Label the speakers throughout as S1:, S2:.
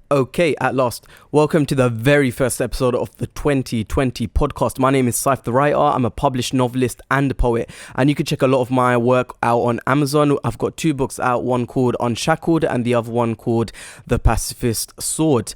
S1: Okay, at last, welcome to the very first episode of the 2020 podcast. My name is Saif the Writer. I'm a published novelist and a poet, and you can check a lot of my work out on Amazon. I've got 2 books out, one called Unshackled and the other one called The Pacifist Sword.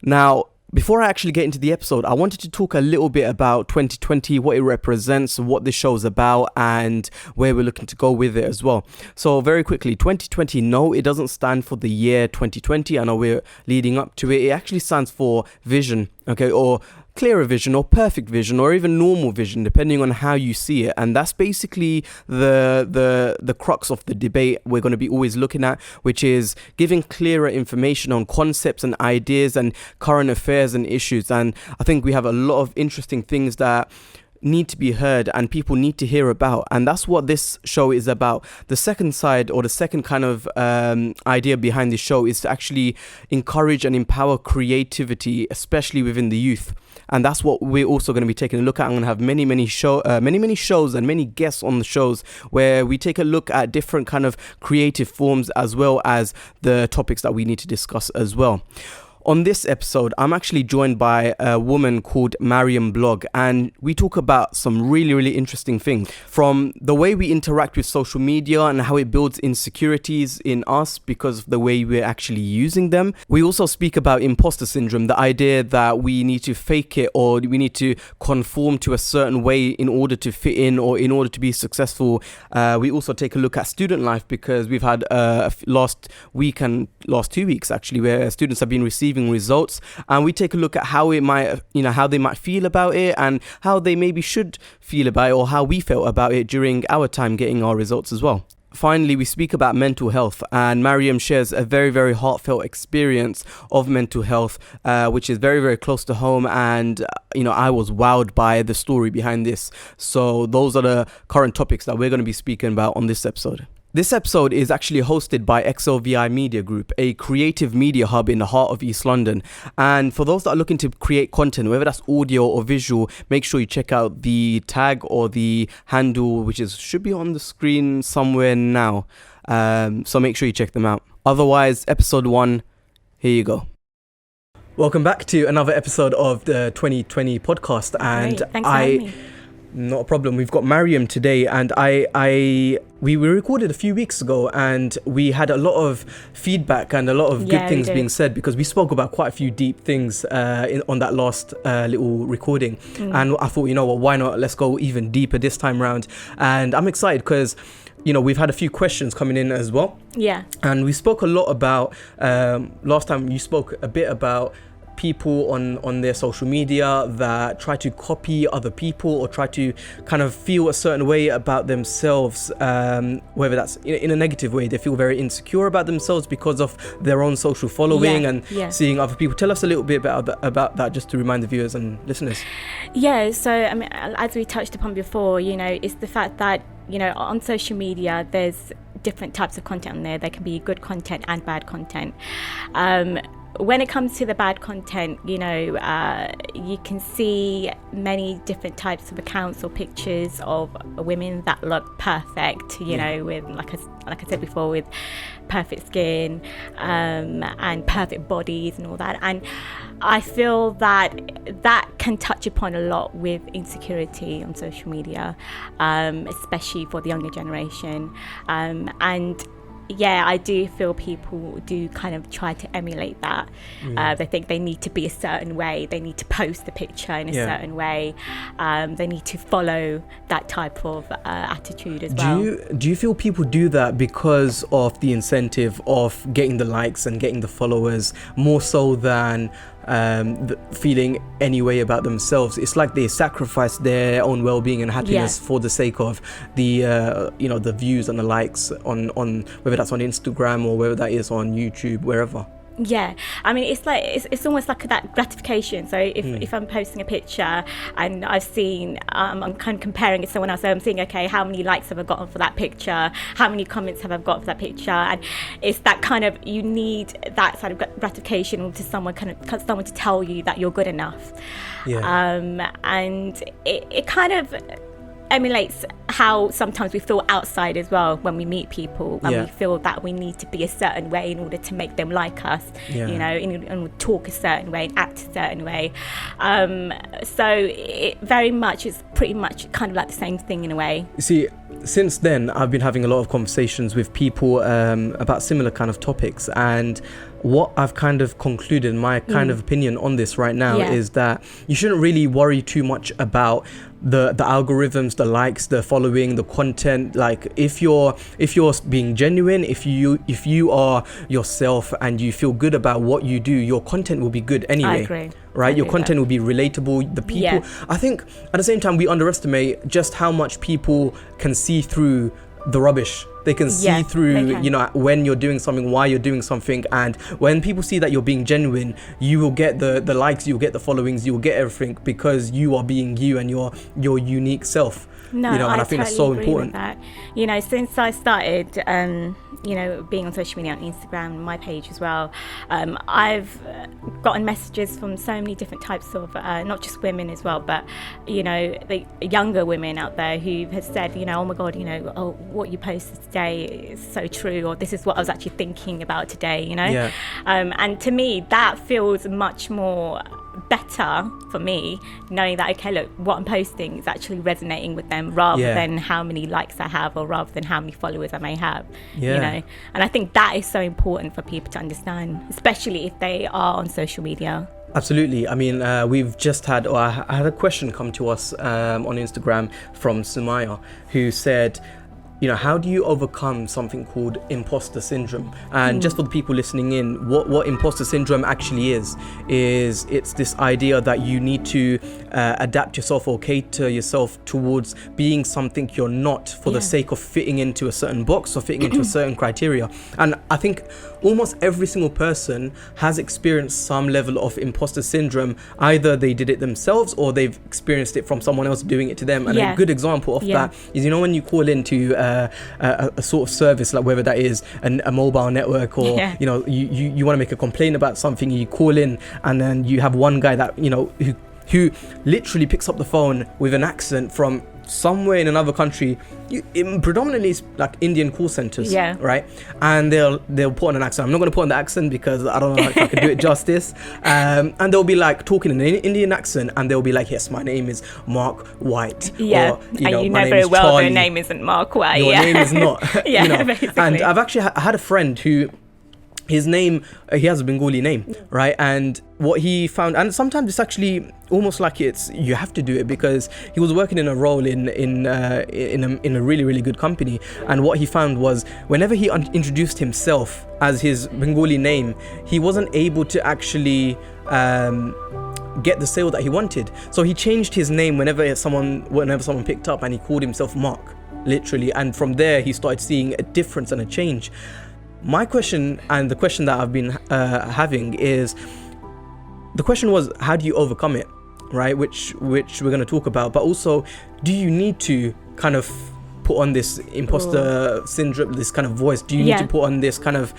S1: Now, before I actually get into the episode, I wanted to talk a little bit about 2020, what it represents, what the show's about, and where we're looking to go with it as well. So very quickly, 2020, no, it doesn't stand for the year 2020. I know we're leading up to it. It actually stands for vision, okay, or clearer vision, or perfect vision, or even normal vision, depending on how you see it. And that's basically the crux of the debate we're going to be always looking at, which is giving clearer information on concepts and ideas and current affairs and issues. And I think we have a lot of interesting things that need to be heard and people need to hear about, and that's what this show is about. The second side, or the second kind of idea behind this show, is to actually encourage and empower creativity, especially within the youth. And that's what we're also going to be taking a look at. I'm going to have many shows and many guests on the shows where we take a look at different kind of creative forms, as well as the topics that we need to discuss as well. On this episode, I'm actually joined by a woman called Mariam Blog, and we talk about some really interesting things, from the way we interact with social media and how it builds insecurities in us because of the way we're actually using them. We also speak about imposter syndrome, the idea that we need to fake it, or we need to conform to a certain way in order to fit in or in order to be successful. We also take a look at student life, because we've had last week and last 2 weeks actually, where students have been receiving results, and we take a look at how it might, how they might feel about it, and how they maybe should feel about it, or how we felt about it during our time getting our results as well. Finally, we speak about mental health, and Mariam shares a very heartfelt experience of mental health, which is very close to home, and I was wowed by the story behind this. So those are the current topics that we're going to be speaking about on this episode. This episode is actually hosted by XLVI Media Group, a creative media hub in the heart of East London. And for those that are looking to create content, whether that's audio or visual, make sure you check out the tag or the handle, which should be on the screen somewhere now. So make sure you check them out. Otherwise, episode 1, here you go. Welcome back to another episode of the 2020 podcast. And
S2: Great. Thanks for having me.
S1: Not a problem. We've got Mariam today, and we recorded a few weeks ago, and we had a lot of feedback and a lot of good things being said, because we spoke about quite a few deep things on that last little recording. And I thought, why not? Let's go even deeper this time around. And I'm excited because we've had a few questions coming in as well. Yeah. And we spoke a lot about last time you spoke a bit about people on their social media that try to copy other people, or try to kind of feel a certain way about themselves, whether that's in a negative way. They feel very insecure about themselves because of their own social following and seeing other people. Tell us a little bit about that, just to remind the viewers and listeners.
S2: Yeah, so I mean, as we touched upon before, it's the fact that on social media there's different types of content on there. There can be good content and bad content. When it comes to the bad content, you can see many different types of accounts or pictures of women that look perfect, with, like I said before, with perfect skin and perfect bodies and all that. And I feel that can touch upon a lot with insecurity on social media, especially for the younger generation. And I do feel people do kind of try to emulate that. They think they need to be a certain way. They need to post the picture in a certain way. They need to follow that type of attitude as well.
S1: Do you feel people do that because of the incentive of getting the likes and getting the followers, more so than feeling any way about themselves? It's like they sacrifice their own well-being and happiness for the sake of the the views and the likes on whether that's on Instagram or whether that is on YouTube, wherever.
S2: Yeah, I mean, it's like it's almost like that gratification. So if I'm posting a picture and I've seen, I'm kind of comparing it to someone else, so I'm seeing, okay, how many likes have I gotten for that picture? How many comments have I got for that picture? And it's that kind of, you need that sort of gratification to someone to tell you that you're good enough. Yeah. And it kind of, emulates how sometimes we feel outside as well when we meet people, and we feel that we need to be a certain way in order to make them like us, you know, and talk a certain way and act a certain way. So it very much is pretty much kind of like the same thing in a way.
S1: You see, since then I've been having a lot of conversations with people about similar kind of topics, and what I've kind of concluded, my kind of opinion on this right now is that you shouldn't really worry too much about the algorithms, the likes, the following, the content. Like if you're being genuine, if you are yourself and you feel good about what you do, your content will be good anyway.
S2: I agree.
S1: Right, your content will be relatable. The people, I think at the same time we underestimate just how much people can see through the rubbish. They can see through, you know, when you're doing something, why you're doing something. And when people see that you're being genuine, you will get the likes, you'll get the followings, you'll get everything, because you are being you and your unique self.
S2: No,
S1: you know, and I think
S2: totally
S1: that's so
S2: agree
S1: important.
S2: with that. You know, since I started, you know, being on social media, on Instagram, my page as well, I've gotten messages from so many different types of, not just women as well, but, you know, the younger women out there who have said, you know, oh my God, you know, oh, what you posted today is so true, or this is what I was actually thinking about today, you know? And to me, that feels much more better for me, knowing that, okay, look, what I'm posting is actually resonating with them, rather than how many likes I have, or rather than how many followers I may have, you know. And I think that is so important for people to understand, especially if they are on social media.
S1: Absolutely. I mean, we've just had, or I had a question come to us on Instagram from Sumaya, who said, you know, how do you overcome something called imposter syndrome? And just for the people listening in, what imposter syndrome actually is it's this idea that you need to adapt yourself or cater yourself towards being something you're not for the sake of fitting into a certain box or fitting into a certain criteria. And I think almost every single person has experienced some level of imposter syndrome. Either they did it themselves or they've experienced it from someone else doing it to them. And a good example of that is, you know, when you call into a sort of service, like whether that is a mobile network or you know, you want to make a complaint about something, you call in, and then you have one guy that, you know, who literally picks up the phone with an accent from somewhere in another country, predominantly like Indian call centers, right? And they'll put on an accent. I'm not going to put on the accent because I don't know if I can do it justice. And they'll be like talking in an Indian accent, and they'll be like, "Yes, my name is Mark White."
S2: Or,
S1: you know,
S2: and you
S1: my
S2: know
S1: name
S2: very
S1: is
S2: well
S1: Charlie.
S2: their name isn't Mark White.
S1: Your name is not. You know?
S2: Basically.
S1: And I've actually had a friend who, his name, he has a Bengali name, right? And what he found, and sometimes it's actually almost like you have to do it, because he was working in a role in a really, really good company, and what he found was whenever he introduced himself as his Bengali name, he wasn't able to actually get the sale that he wanted. So he changed his name whenever someone picked up, and he called himself Mark, literally. And from there, he started seeing a difference and a change. My question, and the question that I've been having, is, the question was, how do you overcome it, right? Which we're going to talk about. But also, do you need to kind of put on this imposter syndrome, this kind of voice? Do you need to put on this kind of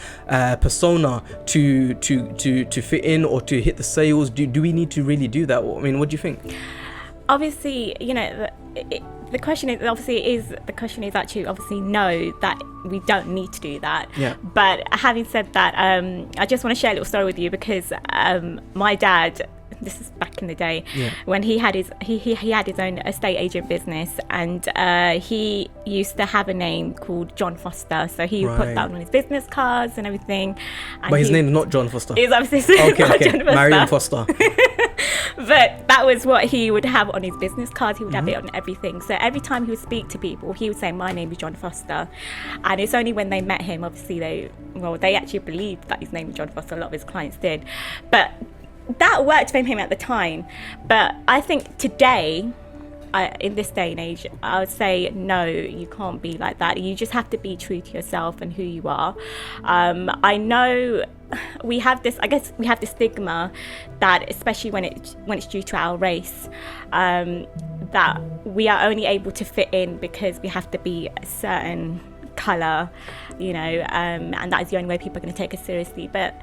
S1: persona to fit in or to hit the sales? Do we need to really do that? I mean, what do you think?
S2: Obviously, you know, the question is actually obviously no, that we don't need to do that. But having said that, I just want to share a little story with you, because my dad, this is back in the day, when he had his own estate agent business, and he used to have a name called John Foster, so he would put that on his business cards and everything. And
S1: but his name is not John Foster.
S2: It's obviously not John Foster.
S1: Marion Foster.
S2: But that was what he would have on his business cards. He would have it on everything. So every time he would speak to people, he would say, "My name is John Foster." And it's only when they met him, obviously they actually believed that his name was John Foster. A lot of his clients did, but that worked for him at the time. But I think today, in this day and age, I would say no, you can't be like that. You just have to be true to yourself and who you are. I know we have this stigma that, especially when it's due to our race, that we are only able to fit in because we have to be a certain colour, you know, and that is the only way people are going to take us seriously. But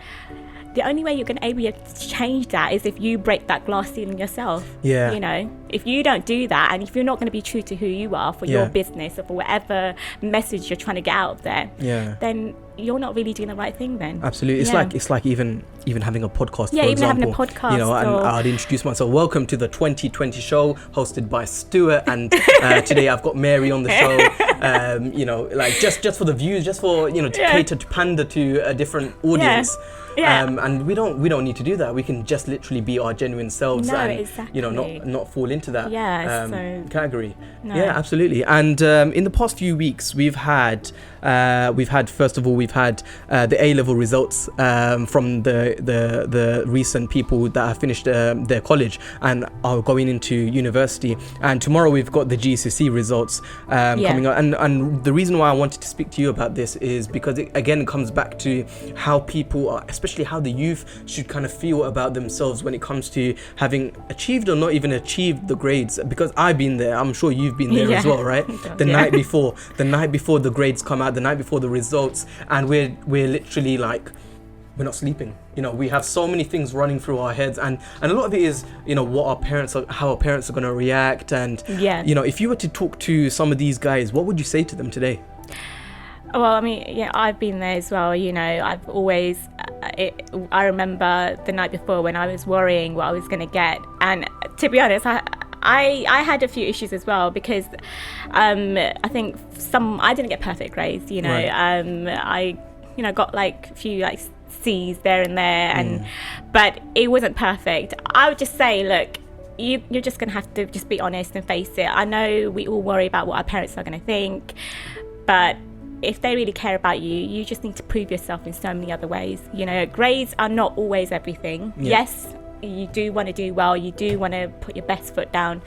S2: the only way you're going to be able to change that is if you break that glass ceiling yourself. You know. If you don't do that, and if you're not going to be true to who you are for your business or for whatever message you're trying to get out of there, then you're not really doing the right thing then.
S1: Absolutely. It's like even having a podcast, for
S2: even
S1: example.
S2: Having a podcast.
S1: You know, and I'd introduce myself. Welcome to the 2020 show, hosted by Stuart, and today I've got Mary on the show. You know, like just for the views, just for, you know, to cater, to pander to a different audience. And we don't need to do that. We can just literally be our genuine selves, you know, not fall into that category. Yeah, absolutely. And in the past few weeks, we've had first of all, we've had the A-level results from the recent people that have finished their college and are going into university. And tomorrow we've got the GCSE results coming out. And the reason why I wanted to speak to you about this is because it again comes back to how people are, especially how the youth should kind of feel about themselves when it comes to having achieved or not even achieved the grades. Because I've been there, I'm sure you've been there as well, right? The night before the grades come out, the night before the results, and we're literally like, we're not sleeping. You know, we have so many things running through our heads, and a lot of it is, you know, how our parents are going to react. And you know, if you were to talk to some of these guys, what would you say to them today?
S2: Well, I mean, I've been there as well. You know, I've always, I remember the night before when I was worrying what I was going to get. And to be honest, I had a few issues as well, because I think I didn't get perfect grades, you know. I, you know, got like a few like C's there and there, but it wasn't perfect. I would just say, look, you're just going to have to just be honest and face it. I know we all worry about what our parents are going to think, but if they really care about you, you just need to prove yourself in so many other ways. You know, grades are not always everything. Yes, you do want to do well, you do want to put your best foot down,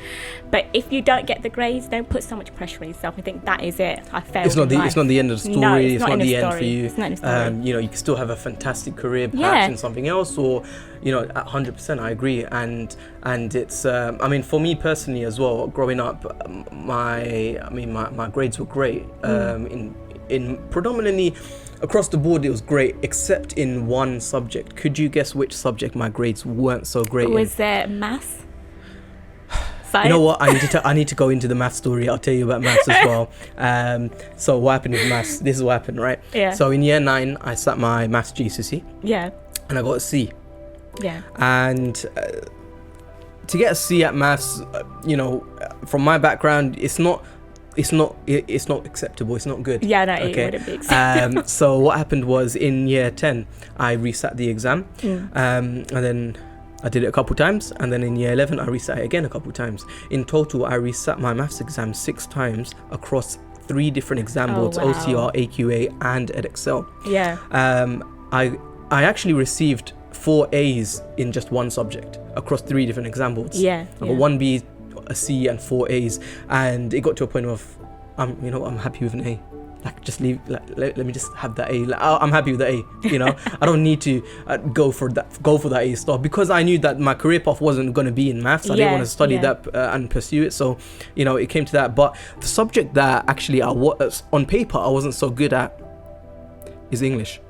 S2: but if you don't get the grades, don't put so much pressure on yourself. I think that is it. I failed. It's not
S1: the end of the story.
S2: No,
S1: it's not the end for you.
S2: It's not the story.
S1: You know, you can still have a fantastic career, perhaps in something else, or, you know, 100%. I agree, and it's. I mean, for me personally as well, growing up, my grades were great. In predominantly across the board, it was great, except in one subject. Could you guess which subject my grades weren't so great in?
S2: Was it maths?
S1: You know what? I need to go into the maths story. I'll tell you about maths as well. So what happened with maths? This is what happened, right? Yeah. So in year 9, I sat my maths GCSE. Yeah. And I got a C. Yeah. And to get a C at maths, you know, from my background, it's not acceptable. It's not good.
S2: Yeah, no, it wouldn't be acceptable.
S1: So what happened was, in year 10, I resat the exam, and then I did it a couple times, and then in year 11, I resat it again a couple times. In total, I resat my maths exam 6 times across 3 different exam boards: OCR, AQA, and EdXL. Yeah. I actually received 4 A's in just one subject across 3 different exam boards. Yeah. I got 1 B, a C, and 4 A's, and it got to a point of, I'm happy with an A. Like, just leave. Like, let me just have that A. Like, I'm happy with the A. You know, I don't need to go for that A star, because I knew that my career path wasn't going to be in maths. I didn't want to study that and pursue it. So, you know, it came to that. But the subject that actually on paper I wasn't so good at is English.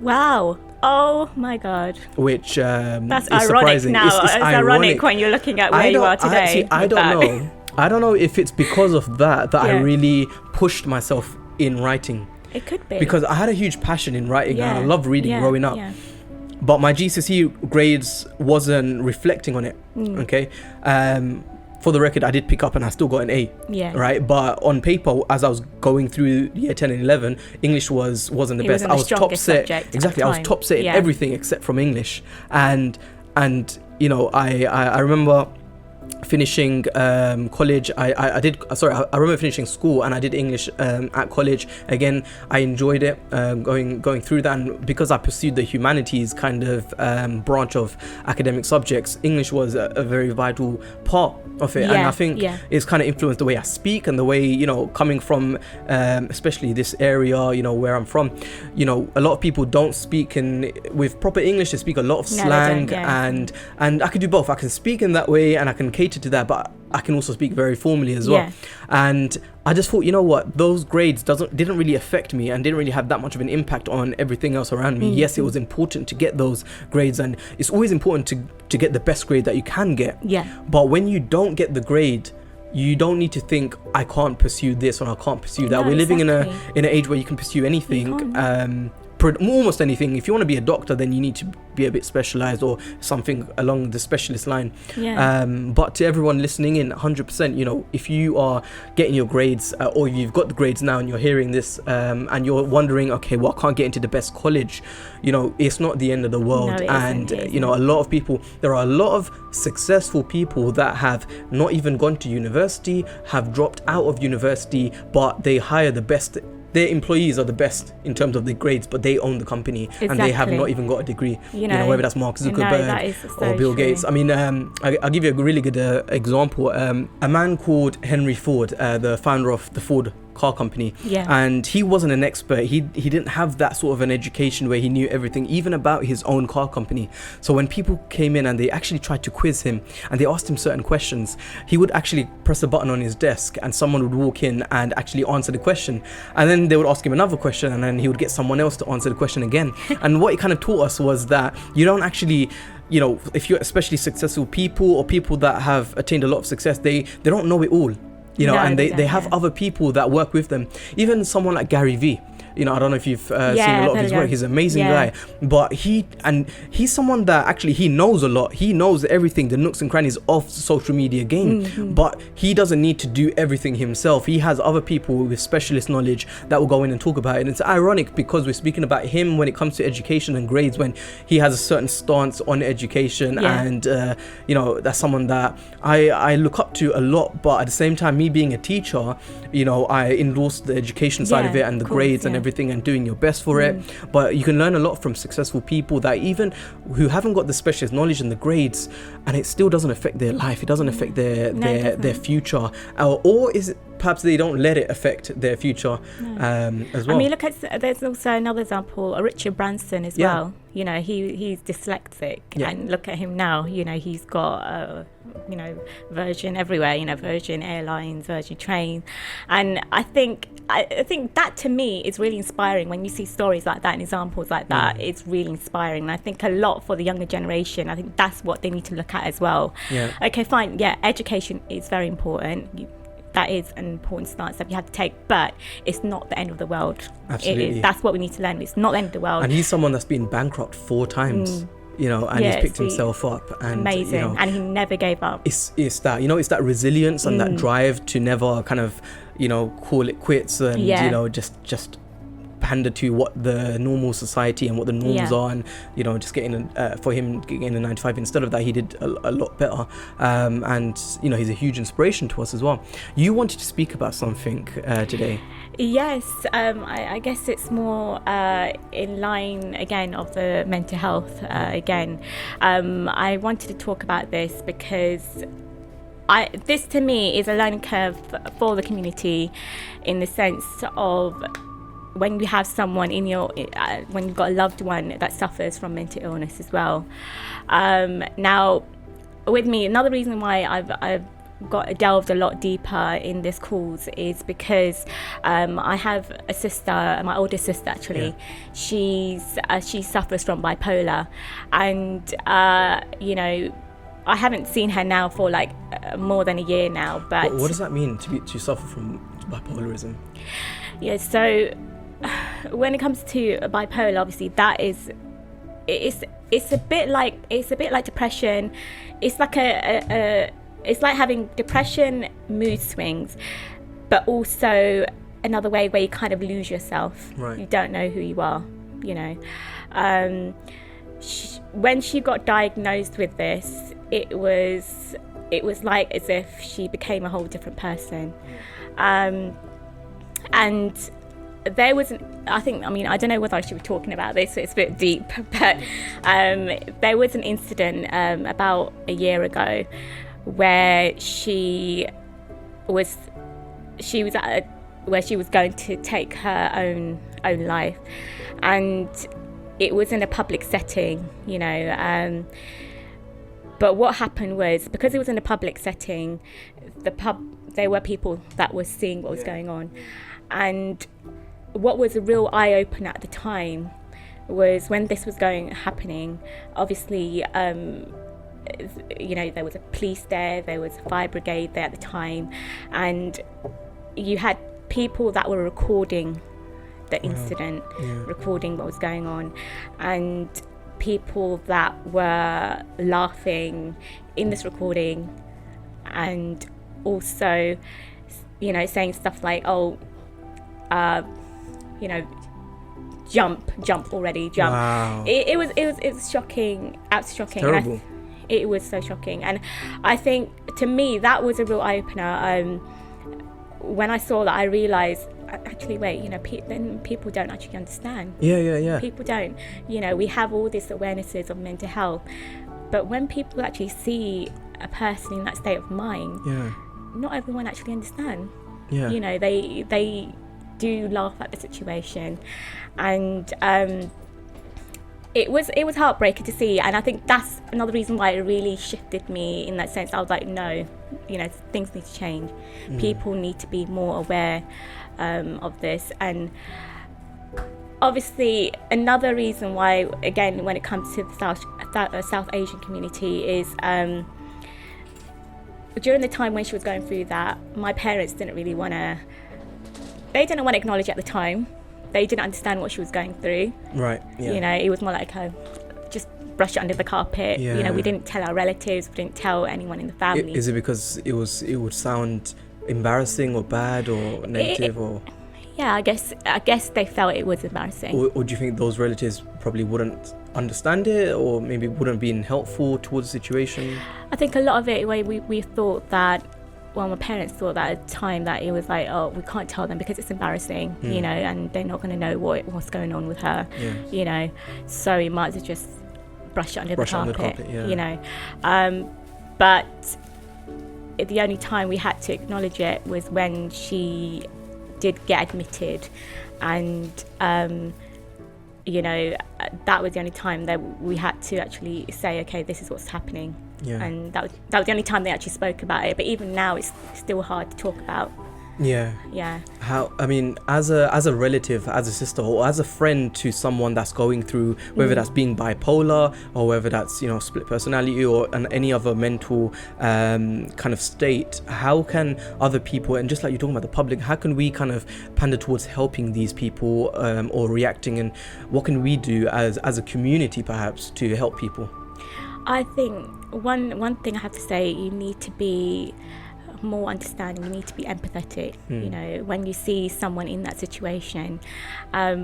S2: Wow. Oh my God.
S1: Which
S2: that's
S1: is
S2: ironic
S1: surprising.
S2: now. It's ironic when you're looking at where you are today.
S1: I don't know. I don't know if it's because of that I really pushed myself in writing.
S2: It could be.
S1: Because I had a huge passion in writing, and I loved reading growing up. Yeah. But my GCSE grades wasn't reflecting on it. Okay. For the record, I did pick up and I still got an A. Yeah. Right. But on paper, as I was going through year 10 and 11, English wasn't the best. I was top set. Exactly. I was top set in everything except from English. And you know, I remember finishing college. I remember finishing school, and I did English at college. Again, I enjoyed it, going through that, and because I pursued the humanities kind of branch of academic subjects, English was a very vital part of it. And I think it's kind of influenced the way I speak and the way, you know, coming from especially this area, you know, where I'm from, you know, a lot of people don't speak with proper English. They speak a lot of slang, and I could do both. I can speak in that way and I can cater to that, but I can also speak very formally as well.
S2: Yeah.
S1: And I just thought, you know what, those grades didn't really affect me and didn't really have that much of an impact on everything else around me. Yes, it was important to get those grades, and it's always important to get the best grade that you can get.
S2: Yeah.
S1: But when you don't get the grade, you don't need to think, I can't pursue this or I can't pursue that.
S2: No,
S1: We're living in
S2: exactly.
S1: an age where you can pursue anything. Almost anything. If you want to be a doctor, then you need to be a bit specialized or something along the specialist line.
S2: Yeah.
S1: But to everyone listening in, 100%, you know, if you are getting your grades or you've got the grades now and you're hearing this and you're wondering, okay, well, I can't get into the best college, you know, it's not the end of the world.
S2: No, it
S1: and
S2: isn't.
S1: you know, a lot of people, there are a lot of successful people that have not even gone to university, have dropped out of university, but they hire the best. Their employees are the best in terms of the grades, but they own the company and they have
S2: Exactly.
S1: not even got a degree.
S2: You know,
S1: whether that's Mark
S2: that
S1: Zuckerberg
S2: is so
S1: or Bill
S2: true.
S1: Gates. I mean, I'll give you a really good example. A man called Henry Ford, the founder of the Ford car company,
S2: Yeah.
S1: and he wasn't an expert. He didn't have that sort of an education where he knew everything, even about his own car company. So when people came in and they actually tried to quiz him and they asked him certain questions, he would actually press a button on his desk and someone would walk in and actually answer the question, and then they would ask him another question and then he would get someone else to answer the question again. And what he kind of taught us was that you don't actually, you know, if you're especially successful people or people that have attained a lot of success, they don't know it all. You know,
S2: No,
S1: and
S2: they
S1: they
S2: don't,
S1: have
S2: yeah.
S1: other people that work with them. Even someone like Gary Vee. You know, I don't know if you've seen a lot of his work. He's an amazing guy. But he's someone that actually, he knows a lot. He knows everything, the nooks and crannies of the social media game. But he doesn't need to do everything himself. He has other people with specialist knowledge that will go in and talk about it. And it's ironic because we're speaking about him when it comes to education and grades, when he has a certain stance on education. And, you know, that's someone that I look up to a lot. But at the same time, me being a teacher, you know, I endorse the education side of it and the grades and everything and doing your best for it. But you can learn a lot from successful people that even who haven't got the specialist knowledge and the grades, and it still doesn't affect their life. It doesn't affect their future. Or is it perhaps they don't let it affect their future as well?
S2: I mean, look at, there's also another example, Richard Branson as well. You know, he's dyslexic, and look at him now. You know, he's got you know, Virgin everywhere. You know, Virgin Airlines, Virgin Train, and I think that to me is really inspiring. When you see stories like that and examples like that, it's really inspiring. And I think a lot for the younger generation, I think that's what they need to look at as well. Okay, fine. Yeah, education is very important. That is an important stance that you have to take, but it's not the end of the world.
S1: Absolutely.
S2: That's what we need to learn. It's not the end of the world.
S1: And he's someone that's been bankrupt 4 times. You know, and he's picked himself up, and
S2: amazing.
S1: You know,
S2: and he never gave up.
S1: It's that, you know, it's that resilience and that drive to never kind of, you know, call it quits and you know, just pander to what the normal society and what the norms are, and you know, just getting for him getting a 9 to 5. Instead of that, he did a lot better, and you know, he's a huge inspiration to us as well. You wanted to speak about something today.
S2: Yes, I guess it's more in line again of the mental health again. I wanted to talk about this because this to me is a learning curve for the community, in the sense of when you have someone in your when you've got a loved one that suffers from mental illness as well. Now with me, another reason why I've got delved a lot deeper in this cause is because I have a sister, my older sister actually. She suffers from bipolar, and you know, I haven't seen her now for like more than a year now. But
S1: what does that mean to suffer from bipolarism?
S2: Yeah, so when it comes to bipolar, obviously that is, it's a bit like depression. It's like it's like having depression, mood swings, but also another way where you kind of lose yourself.
S1: Right.
S2: You don't know who you are, you know. When she got diagnosed with this, it was like as if she became a whole different person. And there was I don't know whether I should be talking about this, it's a bit deep, but there was an incident about a year ago where she was where she was going to take her own life, and it was in a public setting, you know. But what happened was, because it was in a public setting, there were people that were seeing what was going on. And what was a real eye-opener at the time was when this was happening, obviously, there was a police there was a fire brigade there at the time, and you had people that were recording the incident, recording what was going on, and people that were laughing in this recording, and also, saying stuff like, jump already, jump.
S1: Wow.
S2: It was shocking, absolutely shocking.
S1: Terrible.
S2: It was so shocking, and I think to me that was a real eye opener. When I saw that, I realised, actually, wait, then people don't actually understand.
S1: Yeah.
S2: People don't. We have all these awarenesses of mental health, but when people actually see a person in that state of mind, not everyone actually understands.
S1: Yeah.
S2: They do laugh at the situation, and it was heartbreaking to see, and I think that's another reason why it really shifted me in that sense. I was like, no, things need to change. People need to be more aware of this. And obviously another reason why, again, when it comes to the South Asian community, is during the time when she was going through that, my parents didn't want to acknowledge it at the time. They didn't understand what she was going through.
S1: Right. Yeah.
S2: It was more like, just brush it under the carpet.
S1: Yeah.
S2: We didn't tell our relatives, we didn't tell anyone in the family.
S1: Is it because it would sound embarrassing or bad or negative or?
S2: Yeah, I guess they felt it was embarrassing.
S1: Or do you think those relatives probably wouldn't understand it, or maybe wouldn't be helpful towards the situation?
S2: I think a lot of it, we thought that, well, my parents thought that at the time, that it was like, we can't tell them because it's embarrassing, and they're not going to know what's going on with her, so we might as well just brush it under the carpet. But the only time we had to acknowledge it was when she did get admitted, and that was the only time that we had to actually say, okay, this is what's happening. And that was the only time they actually spoke about it. But even now, it's still hard to talk about. How, as a relative, as a sister, or as a friend to someone that's going through, whether that's being bipolar, or whether that's split personality, or any other mental kind of state, how can other people, and just like you're talking about the public, how can we kind of pander towards helping these people, or reacting, and what can we do as a community perhaps to help people? I think one thing I have to say, you need to be more understanding, you need to be empathetic. When you see someone in that situation, a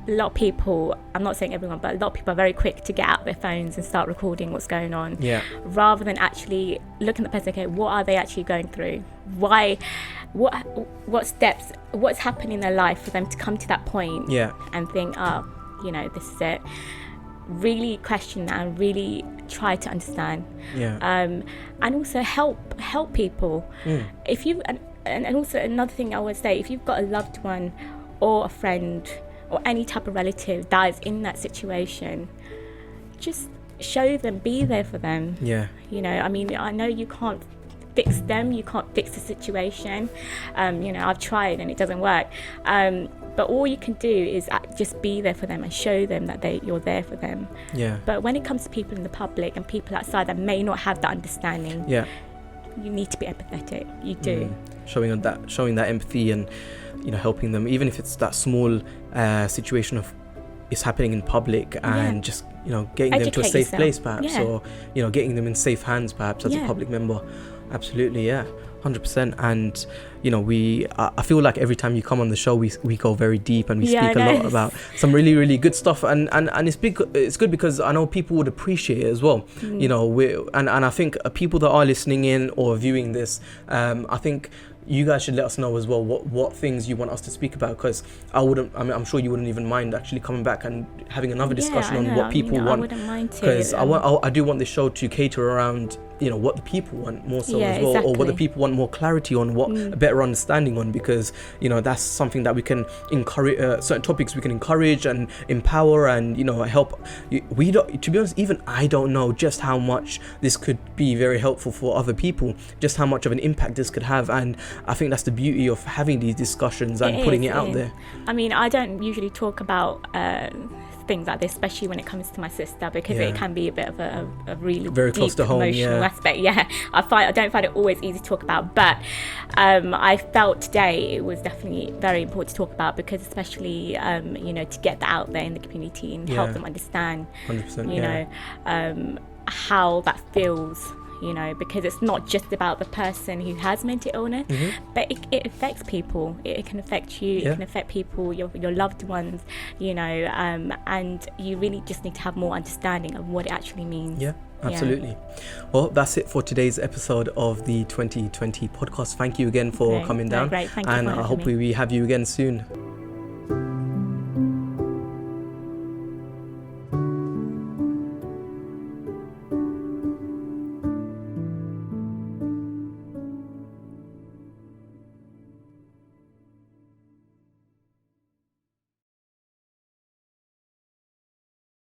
S2: lot of people, I'm not saying everyone, but a lot of people are very quick to get out their phones and start recording what's going on, rather than actually looking at the person, okay, what are they actually going through, what steps, what's happening in their life for them to come to that point, and think, this is it. Really question that and really try to understand, and also help people. If you and also another thing I would say, if you've got a loved one or a friend or any type of relative that is in that situation, just show them, be there for them. I know you can't fix them, you can't fix the situation. I've tried and it doesn't work. But all you can do is just be there for them and show them that you're there for them. But when it comes to people in the public and people outside that may not have that understanding, you need to be empathetic. You do.
S1: Showing that empathy and helping them, even if it's that small situation of it's happening in public, and just getting
S2: Educate
S1: them to a safe
S2: yourself.
S1: place perhaps, or getting them in safe hands perhaps as a public member. Absolutely, 100%. And I feel like every time you come on the show, we go very deep, and we speak a lot about some really, really good stuff, and it's good because I know people would appreciate it as well. And I think people that are listening in or viewing this, I think you guys should let us know as well what things you want us to speak about, because I'm sure you wouldn't even mind actually coming back and having another discussion on what people want.
S2: I wouldn't mind to,
S1: because I do want this show to cater around, you know, what the people want more so as well, or what the people want more clarity on, what a better understanding on, because, you know, that's something that we can encourage, certain topics we can encourage and empower and, you know, help. We don't, to be honest, even I don't know just how much this could be very helpful for other people, just how much of an impact this could have. And I think that's the beauty of having these discussions and putting it out there.
S2: I mean, I don't usually talk about things like this, especially when it comes to my sister, because it can be a bit of a really
S1: very
S2: deep emotional aspect. I don't find it always easy to talk about, but I felt today it was definitely very important to talk about, because especially you know, to get that out there in the community and help them understand
S1: 100%,
S2: you know, how that feels, you know, because it's not just about the person who has mental illness, but it affects people. It can affect you, it can affect people, your loved ones, you know, and you really just need to have more understanding of what it actually means.
S1: Yeah, absolutely. Well, that's it for today's episode of the 2020 podcast. Thank you again for coming down.
S2: Great. Thank you
S1: and
S2: for
S1: I
S2: having
S1: hope
S2: me.
S1: we have you again soon.